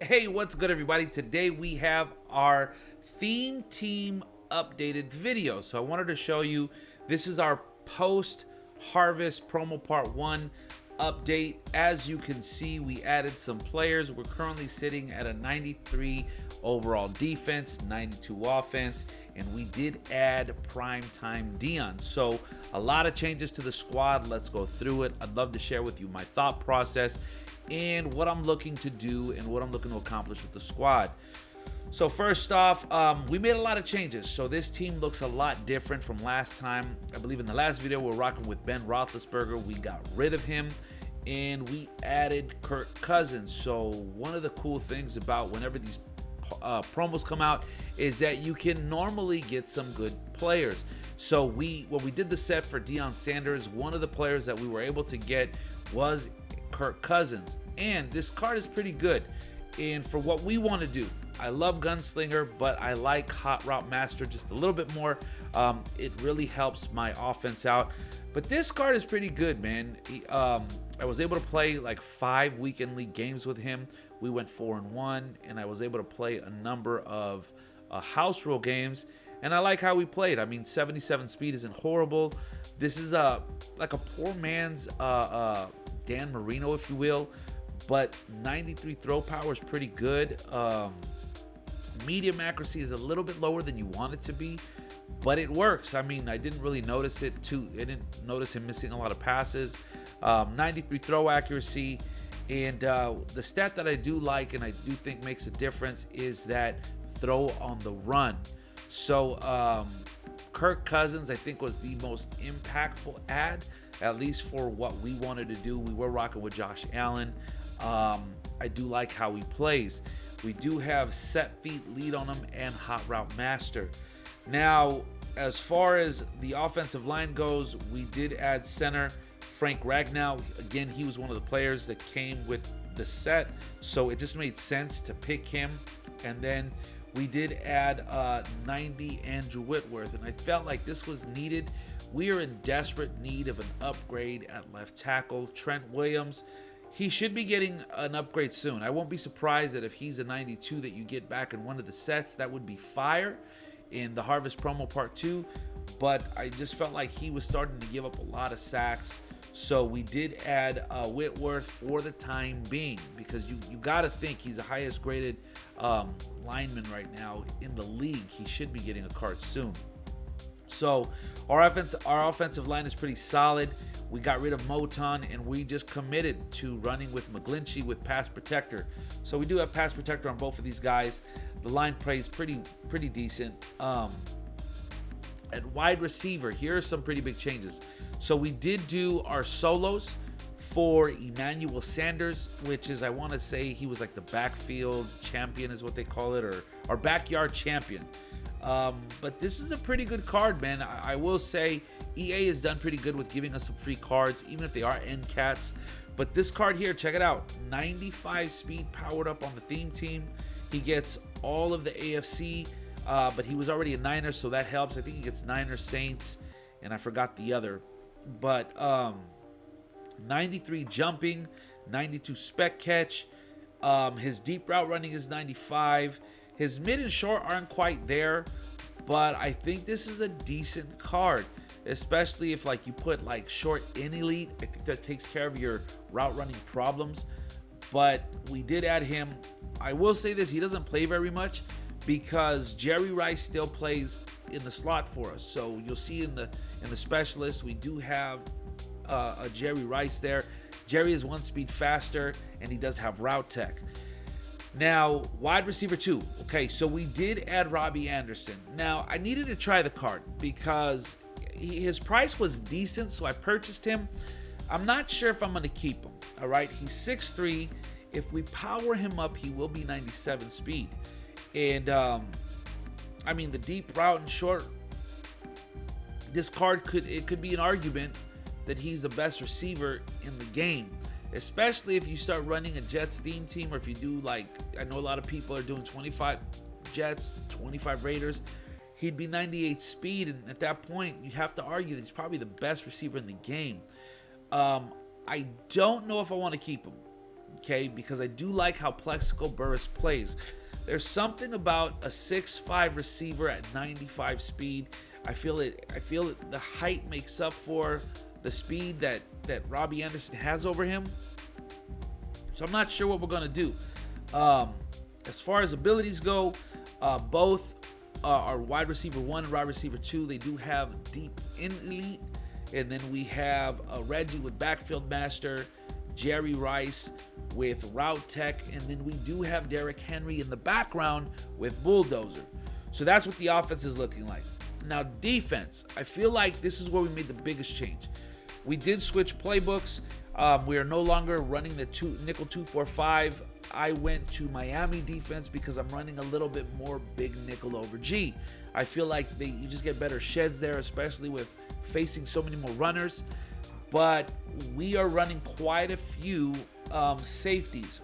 Hey, what's good, everybody? Today we have our theme team updated video. So I wanted to show you, this is our post harvest promo part 1 update. As you can see, we added some players. We're currently sitting at a 93 overall defense, 92 offense, and we did add primetime Dion. So a lot of changes to the squad. Let's go through it. I'd love to share with you my thought process and what I'm looking to do and what I'm looking to accomplish with the squad. So first off, we made a lot of changes. So this team looks a lot different from last time. I believe in the last video we're rocking with Ben Roethlisberger. We got rid of him and we added Kirk Cousins. So one of the cool things about whenever these promos come out is that you can normally get some good players. So when we did the set for Deion Sanders, one of the players that we were able to get was Kirk Cousins, and this card is pretty good. And for what we want to do, I love Gunslinger, but I like Hot Route Master just a little bit more. It really helps my offense out. But this card is pretty good, man. I was able to play like 5 weekend league games with him. We went 4-1, and I was able to play a number of house rule games, and I like how we played. I mean, 77 speed isn't horrible. This is like a poor man's Dan Marino, if you will, but 93 throw power is pretty good. Medium accuracy is a little bit lower than you want it to be, but it works. I mean, I didn't really notice it too. I didn't notice him missing a lot of passes. 93 throw accuracy, and the stat that I do like and I do think makes a difference is that throw on the run. So Kirk Cousins, I think, was the most impactful add, at least for what we wanted to do. We were rocking with Josh Allen. I do like how he plays. We do have set feet lead on him and hot route master. Now, as far as the offensive line goes, we did add center Frank Ragnow. Again, he was one of the players that came with the set, so it just made sense to pick him. And then we did add 90 Andrew Whitworth, and I felt like this was needed. We are in desperate need of an upgrade at left tackle. Trent Williams, he should be getting an upgrade soon. I won't be surprised that if he's a 92 that you get back in one of the sets, that would be fire in the Harvest promo part 2. But I just felt like he was starting to give up a lot of sacks. So we did add Whitworth for the time being, because you got to think he's the highest graded lineman right now in the league. He should be getting a card soon. So our offensive line is pretty solid. We got rid of Moton, and we just committed to running with McGlinchey with pass protector. So we do have pass protector on both of these guys. The line plays pretty decent. At wide receiver, here are some pretty big changes. So we did do our solos for Emmanuel Sanders, which is, I want to say he was like the backfield champion is what they call it, or our backyard champion. But this is a pretty good card, man. I will say EA has done pretty good with giving us some free cards, even if they are end cats. But this card here, check it out. 95 speed powered up on the theme team. He gets all of the AFC, but he was already a Niner, so that helps. I think he gets Niner Saints, and I forgot the other. But 93 jumping, 92 spec catch. His deep route running is 95. His mid and short aren't quite there, but I think this is a decent card, especially if like you put like short in elite. I think that takes care of your route running problems. But we did add him. I will say this, he doesn't play very much because Jerry Rice still plays in the slot for us. So you'll see in the specialist, we do have a Jerry Rice there. Jerry is 1 speed faster, and he does have route tech. Now, wide receiver 2. Okay, so we did add Robbie Anderson. Now, I needed to try the card because his price was decent, so I purchased him. I'm not sure if I'm going to keep him. All right, he's 6'3". If we power him up, he will be 97 speed. And, I mean, the deep route and short, this card could be an argument that he's the best receiver in the game, especially if you start running a Jets theme team, or if you do, like, I know a lot of people are doing 25 Jets, 25 Raiders. He'd be 98 speed, and at that point, you have to argue that he's probably the best receiver in the game. I don't know if I want to keep him. okay, because I do like how Plexico Burress plays. There's something about a 6'5" receiver at 95 speed. I feel it. The height makes up for the speed that Robbie Anderson has over him. So I'm not sure what we're gonna do. As far as abilities go, both our wide receiver 1 and wide receiver 2, they do have deep in elite. And then we have Reggie with backfield master, Jerry Rice with route tech, and then we do have Derrick Henry in the background with bulldozer. So that's what the offense is looking like. Now defense, I feel like this is where we made the biggest change. We did switch playbooks. We are no longer running the nickel 2-4-5. I went to Miami defense because I'm running a little bit more big nickel over G. I feel like you just get better sheds there, especially with facing so many more runners. But we are running quite a few safeties.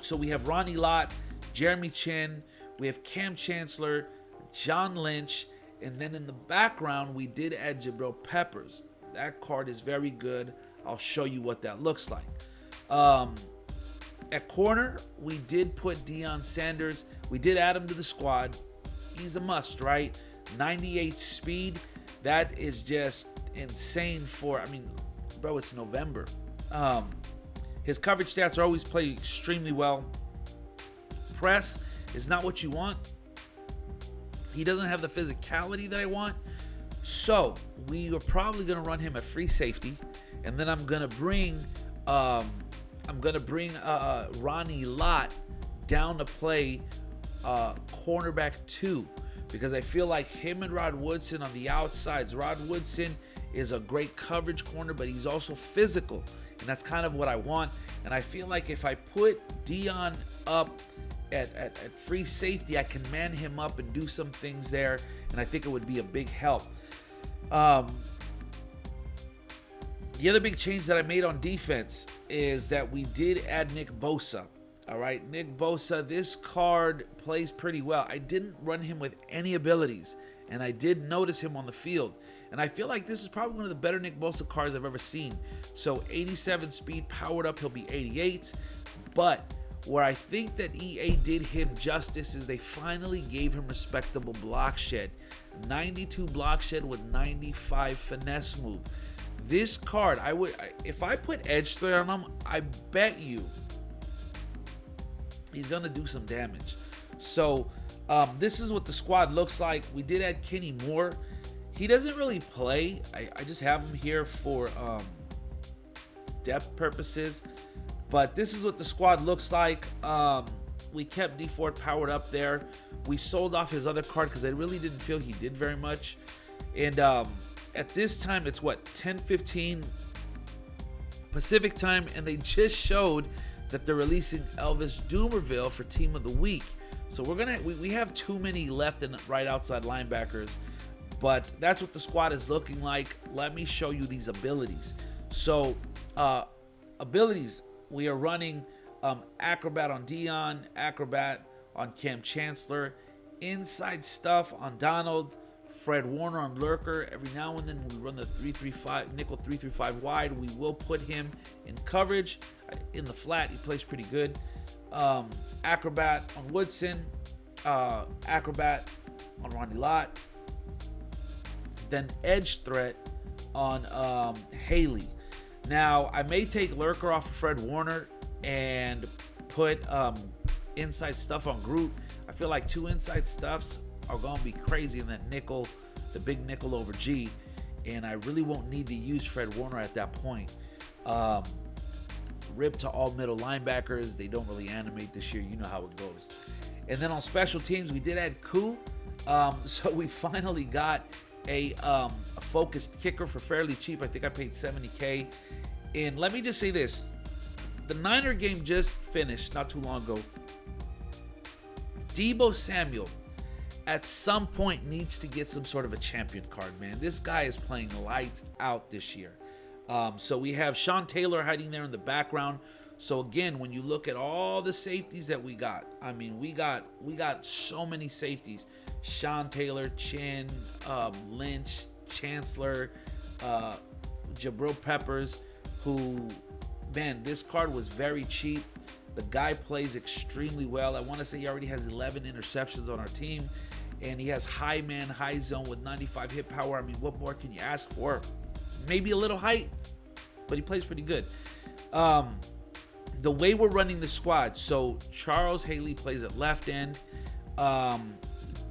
So we have Ronnie Lott, Jeremy Chin, we have Cam Chancellor, John Lynch, and then in the background we did add Jabril Peppers. That card is very good. I'll show you what that looks like. At corner, we did put Deion Sanders. We did add him to the squad. He's a must, right? 98 speed. That is just insane for, bro, it's November. His coverage stats are always played extremely well. Press is not what you want. He doesn't have the physicality that I want. So we are probably going to run him at free safety. And then I'm going to bring Ronnie Lott down to play cornerback 2, because I feel like him and Rod Woodson on the outsides. Rod Woodson is a great coverage corner, but he's also physical, and that's kind of what I want. And I feel like if I put Deion up at free safety, I can man him up and do some things there, and I think it would be a big help. The other big change that I made on defense is that we did add Nick Bosa. All right, Nick Bosa, this card plays pretty well. I didn't run him with any abilities, and I did notice him on the field. And I feel like this is probably one of the better Nick Bosa cards I've ever seen. So 87 speed, powered up, he'll be 88. But where I think that EA did him justice is they finally gave him respectable block shed. 92 block shed with 95 finesse move. This card, if I put edge threat on him, I bet you he's going to do some damage. So this is what the squad looks like. We did add Kenny Moore. He doesn't really play. I just have him here for depth purposes. But this is what the squad looks like. We kept D Ford powered up there. We sold off his other card because I really didn't feel he did very much. And at this time, it's what, 10:15 Pacific time, and they just showed that they're releasing Elvis Dumervil for Team of the Week. So we have too many left and right outside linebackers, but that's what the squad is looking like. Let me show you these abilities. So abilities, we are running Acrobat on Deion, Acrobat on Cam Chancellor, inside stuff on Donald, Fred Warner on Lurker. Every now and then when we run the 3-3-5, nickel 3-3-5 wide, we will put him in coverage. In the flat, he plays pretty good. Acrobat on Woodson, Acrobat on Ronnie Lott. Then edge threat on Haley. Now, I may take Lurker off of Fred Warner and put inside stuff on Groot. I feel like 2 inside stuffs are going to be crazy in that nickel, the big nickel over G, and I really won't need to use Fred Warner at that point. Rip to all middle linebackers. They don't really animate this year. You know how it goes. And then on special teams, we did add Koo. So we finally got a focused kicker for fairly cheap. I think I paid $70K. And let me just say this. The Niner game just finished not too long ago. Deebo Samuel at some point needs to get some sort of a champion card, man. This guy is playing lights out this year. So we have Sean Taylor hiding there in the background. So again, when you look at all the safeties that we got, I mean, we got so many safeties. Sean Taylor, Chin, Lynch, Chancellor, Jabril Peppers, who man, this card was very cheap. The guy plays extremely well. I want to say he already has 11 interceptions on our team, and he has high man, high zone with 95 hit power. I mean, what more can you ask for? Maybe a little height, but he plays pretty good. The way we're running the squad, so Charles Haley plays at left end.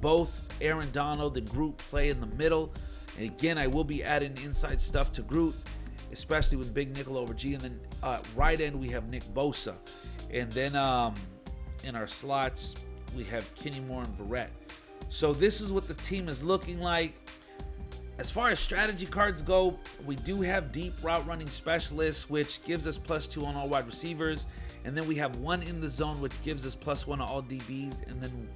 Both Aaron Donald and Groot play in the middle. And again, I will be adding inside stuff to Groot, especially with Big Nickel over G. And then right end, we have Nick Bosa. And then in our slots, we have Kenny Moore and Verrett. So this is what the team is looking like. As far as strategy cards go, we do have deep route running specialists, which gives us +2 on all wide receivers. And then we have 1 in the zone, which gives us +1 on all DBs. And then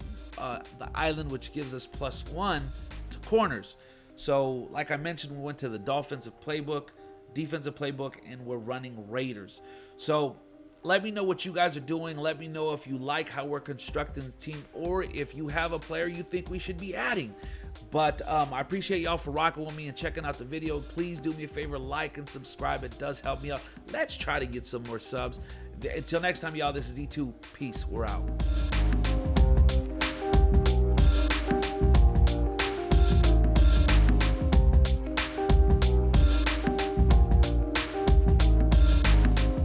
the island, which gives us +1 to corners. So like I mentioned, we went to the defensive playbook, and we're running Raiders. So let me know what you guys are doing. Let me know if you like how we're constructing the team, or if you have a player you think we should be adding. But I appreciate y'all for rocking with me and checking out the video. Please do me a favor, like and subscribe. It does help me out. Let's try to get some more subs. Until next time, y'all, this is E2. Peace. We're out.